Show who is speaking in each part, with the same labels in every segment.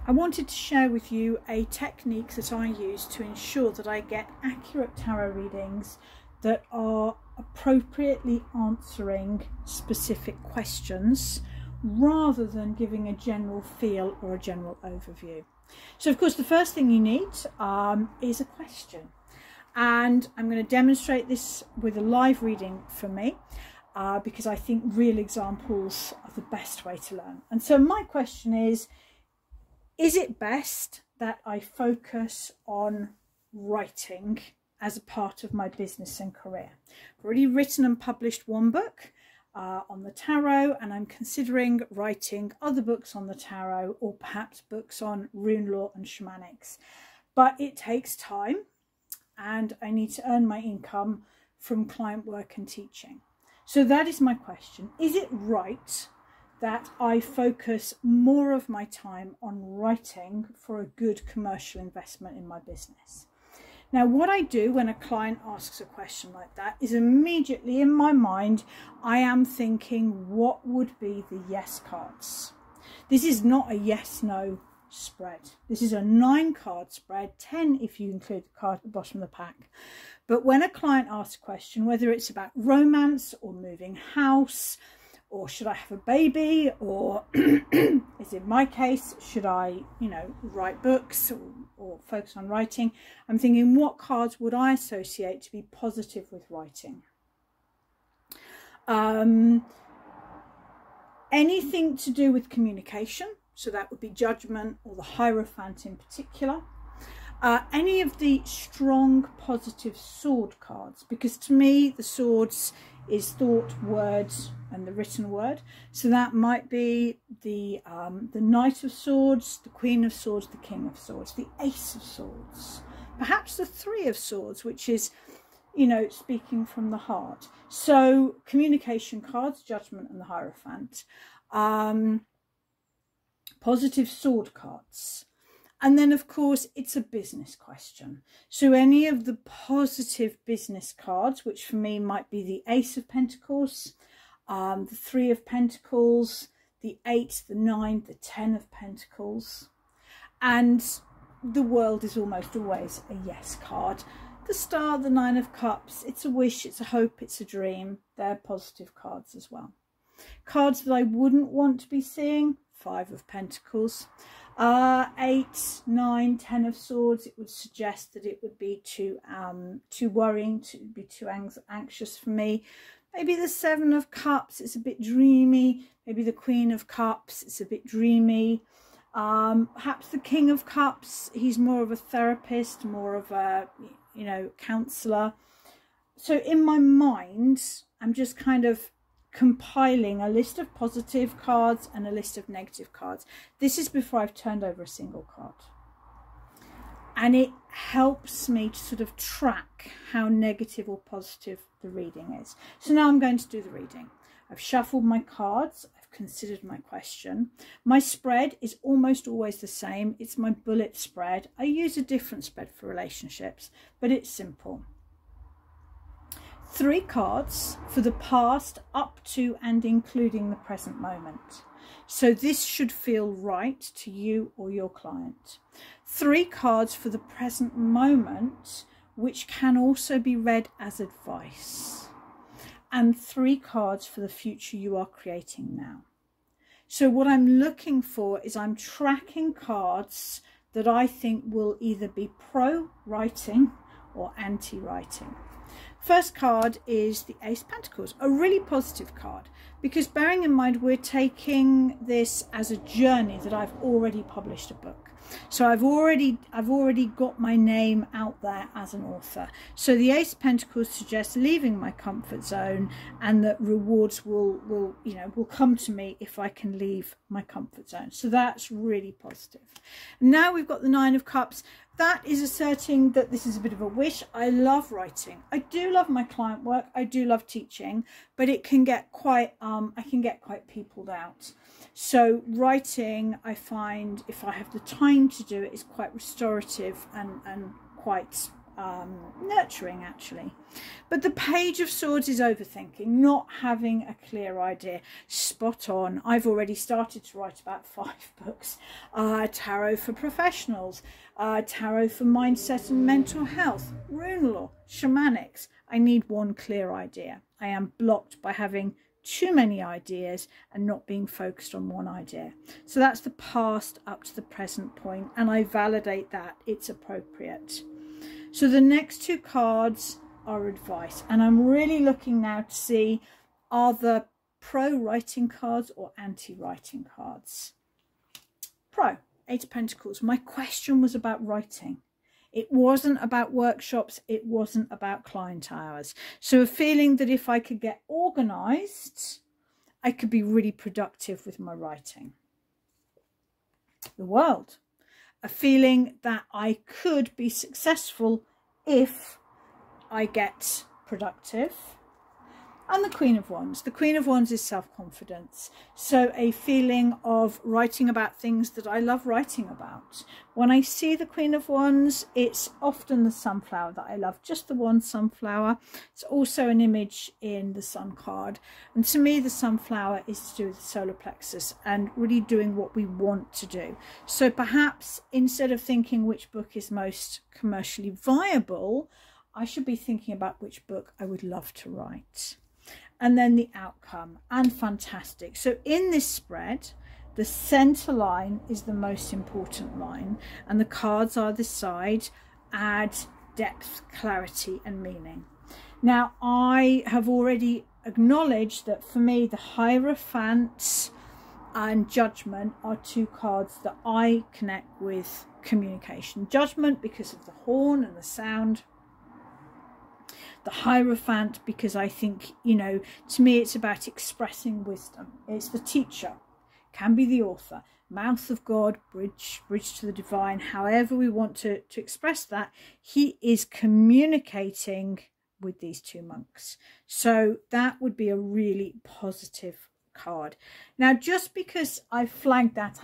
Speaker 1: I wanted to share with you a technique that I use to ensure that I get accurate tarot readings that are appropriately answering specific questions rather than giving a general feel or a general overview. So of course the first thing you need is a question, and I'm going to demonstrate this with a live reading for me because I think real examples are the best way to learn. And so my question is it best that I focus on writing as a part of my business and career? I've already written and published one book on the tarot, and I'm considering writing other books on the tarot, or perhaps books on rune law and shamanics. But it takes time, and I need to earn my income from client work and teaching. So that is my question. Is it right that I focus more of my time on writing for a good commercial investment in my business? Now, what I do when a client asks a question like that is immediately in my mind, I am thinking, what would be the yes cards? This is not a yes-no spread. This is a 9-card spread, 10 if you include the card at the bottom of the pack. But when a client asks a question, whether it's about romance or moving house, or should I have a baby, or as in my case, should I, write books or focus on writing, I'm thinking, what cards would I associate to be positive with writing? Anything to do with communication, so that would be Judgment or the Hierophant in particular. Any of the strong positive sword cards, because to me the swords is thought, words and the written word. So that might be the Knight of Swords, the Queen of Swords, the King of Swords, the Ace of Swords, perhaps the Three of Swords, which is, speaking from the heart. So communication cards, Judgment and the Hierophant. Positive sword cards. And then, of course, it's a business question. So any of the positive business cards, which for me might be the Ace of Pentacles, the Three of Pentacles, the 8, the 9, the 10 of Pentacles. And the World is almost always a yes card. The Star, the 9 of Cups, it's a wish, it's a hope, it's a dream. They're positive cards as well. Cards that I wouldn't want to be seeing, 5 of Pentacles. 8, 9, 10 of Swords, it would suggest that it would be too worrying, to be too anxious for me. Maybe the 7 of Cups, it's a bit dreamy. Maybe the Queen of Cups, it's a bit dreamy. Perhaps the King of Cups, he's more of a therapist, more of a, counsellor. So in my mind, I'm just kind of compiling a list of positive cards and a list of negative cards. This is before I've turned over a single card. And it helps me to sort of track how negative or positive the reading is. So now I'm going to do the reading. I've shuffled my cards. I've considered my question. My spread is almost always the same. It's my bullet spread. I use a different spread for relationships, but it's simple. 3 cards for the past up to and including the present moment. So this should feel right to you or your client. 3 cards for the present moment, which can also be read as advice. And 3 cards for the future you are creating now. So what I'm looking for is I'm tracking cards that I think will either be pro-writing or anti-writing. First card is the Ace of Pentacles, a really positive card, because bearing in mind we're taking this as a journey that I've already published a book. So I've already got my name out there as an author. So the Ace of Pentacles suggests leaving my comfort zone, and that rewards will come to me if I can leave my comfort zone. So that's really positive. Now we've got the 9 of Cups. That is asserting that this is a bit of a wish. I love writing. I do love my client work. I do love teaching, but it can get quite, I can get quite peopled out. So writing, I find, if I have the time to do it, is quite restorative and quite nurturing actually. But the Page of Swords is overthinking, not having a clear idea. Spot on. I've already started to write about 5 books. Tarot for professionals, tarot for mindset and mental health, rune law, shamanics. I need one clear idea. I am blocked by having too many ideas and not being focused on one idea. So that's the past up to the present point, and I validate that it's appropriate. So the next 2 cards are advice, and I'm really looking now to see, are the pro writing cards or anti writing cards? Pro, 8 of Pentacles. My question was about writing. It wasn't about workshops. It wasn't about client hours. So a feeling that if I could get organised, I could be really productive with my writing. The World. A feeling that I could be successful if I get productive. And the Queen of Wands. The Queen of Wands is self-confidence. So a feeling of writing about things that I love writing about. When I see the Queen of Wands, it's often the sunflower that I love. Just the one sunflower. It's also an image in the Sun card. And to me, the sunflower is to do with the solar plexus and really doing what we want to do. So perhaps instead of thinking which book is most commercially viable, I should be thinking about which book I would love to write. And then the outcome, and fantastic. So in this spread, the center line is the most important line, and the cards either side add depth, clarity and meaning. Now I have already acknowledged that for me the Hierophant and Judgment are 2 cards that I connect with communication. Judgment because of the horn and the sound. The Hierophant because I think, you know, to me it's about expressing wisdom. It's the teacher, can be the author, mouth of God, bridge to the divine, however we want to express that. He is communicating with these 2 monks. So that would be a really positive card. Now, just because I flagged that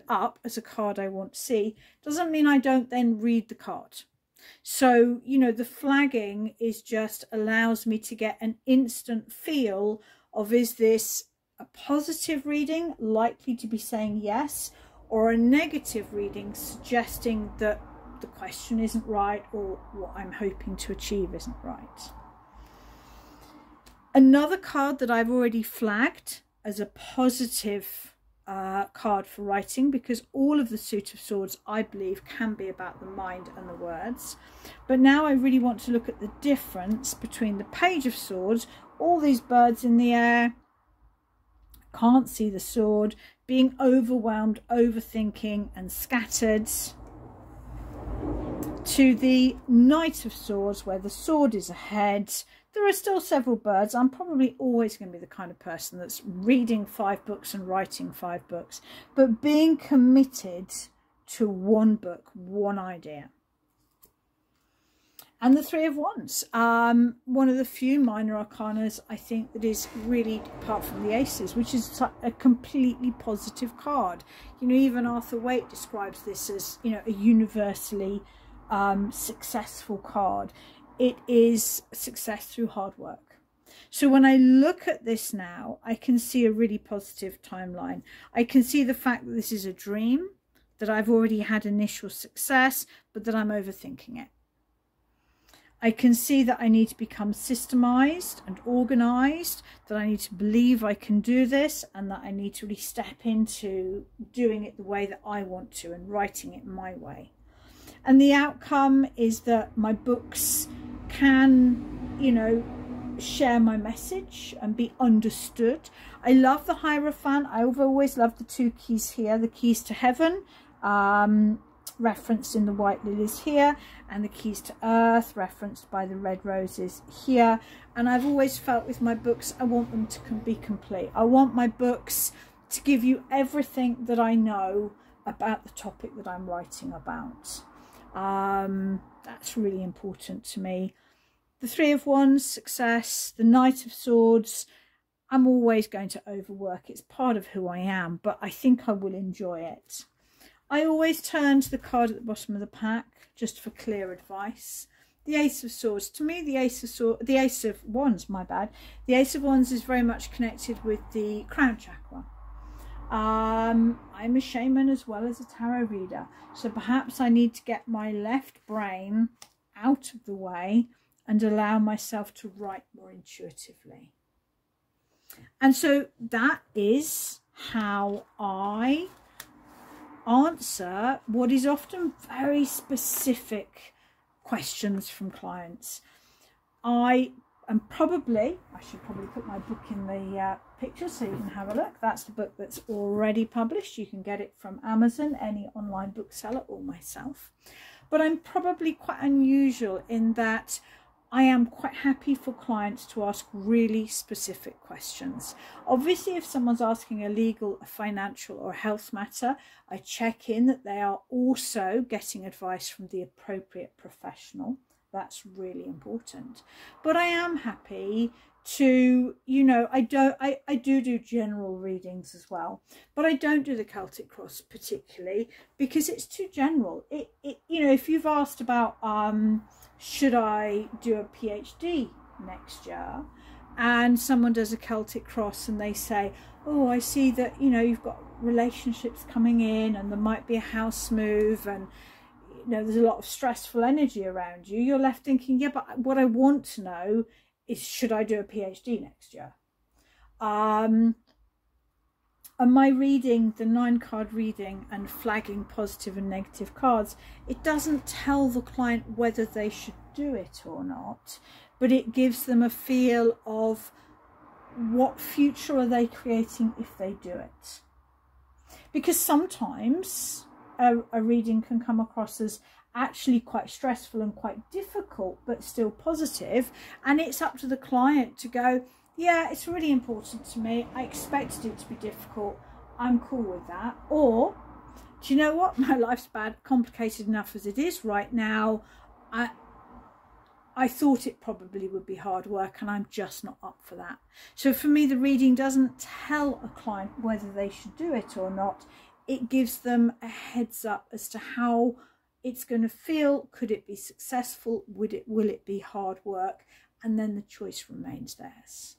Speaker 1: up as a card I want to see, doesn't mean I don't then read the card. So, you know, the flagging is just allows me to get an instant feel of, is this a positive reading likely to be saying yes, or a negative reading suggesting that the question isn't right or what I'm hoping to achieve isn't right. Another card that I've already flagged as a positive card for writing, because all of the Suit of Swords I believe can be about the mind and the words, but now I really want to look at the difference between the Page of Swords, all these birds in the air, can't see the sword, being overwhelmed, overthinking and scattered, to the Knight of Swords where the sword is ahead. There are still several birds. I'm probably always going to be the kind of person that's reading 5 books and writing 5 books, but being committed to one book, one idea. And the Three of Wands, one of the few minor arcanas I think that is really, apart from the aces, which is a completely positive card. You know, even Arthur Waite describes this as, you know, a universally successful card. It is success through hard work. So when I look at this now, I can see a really positive timeline. I can see the fact that this is a dream, that I've already had initial success, but that I'm overthinking it. I can see that I need to become systemized and organized, that I need to believe I can do this, and that I need to really step into doing it the way that I want to and writing it my way. And the outcome is that my books can, you know, share my message and be understood. I love the Hierophant. I've always loved the 2 keys here, the keys to heaven, referenced in the white lilies here, and the keys to earth, referenced by the red roses here. And I've always felt with my books, I want them to be complete. I want my books to give you everything that I know about the topic that I'm writing about. That's really important to me. The Three of Wands, success. The Knight of Swords, I'm always going to overwork. It's part of who I am, but I think I will enjoy it. I always turn to the card at the bottom of the pack just for clear advice. The Ace of Swords. To me, the Ace of Wands, my bad. The Ace of Wands is very much connected with the crown chakra. I'm a shaman as well as a tarot reader, so perhaps I need to get my left brain out of the way and allow myself to write more intuitively. And so that is how I answer what is often very specific questions from clients. I should probably put my book in the picture so you can have a look. That's the book that's already published. You can get it from Amazon, any online bookseller, or myself. But I'm probably quite unusual in that I am quite happy for clients to ask really specific questions. Obviously, if someone's asking a legal, a financial, or a health matter, I check in that they are also getting advice from the appropriate professional. That's really important. But I am happy to, you know, I do general readings as well, but I don't do the Celtic Cross particularly because it's too general. You know, if you've asked about should I do a PhD next year, and someone does a Celtic Cross and they say, oh, I see that, you know, you've got relationships coming in and there might be a house move and, you know, there's a lot of stressful energy around you, you're left thinking, yeah, but what I want to know is, should I do a PhD next year? And my reading, the 9-card reading and flagging positive and negative cards, it doesn't tell the client whether they should do it or not, but it gives them a feel of what future are they creating if they do it. Because sometimes a reading can come across as actually quite stressful and quite difficult, but still positive, and it's up to the client to go, yeah, it's really important to me, I expected it to be difficult, I'm cool with that. Or, do you know what, my life's complicated enough as it is right now, I thought it probably would be hard work and I'm just not up for that. So for me, the reading doesn't tell a client whether they should do it or not. It gives them a heads up as to how it's going to feel. Could it be successful? Will it be hard work? And then the choice remains theirs.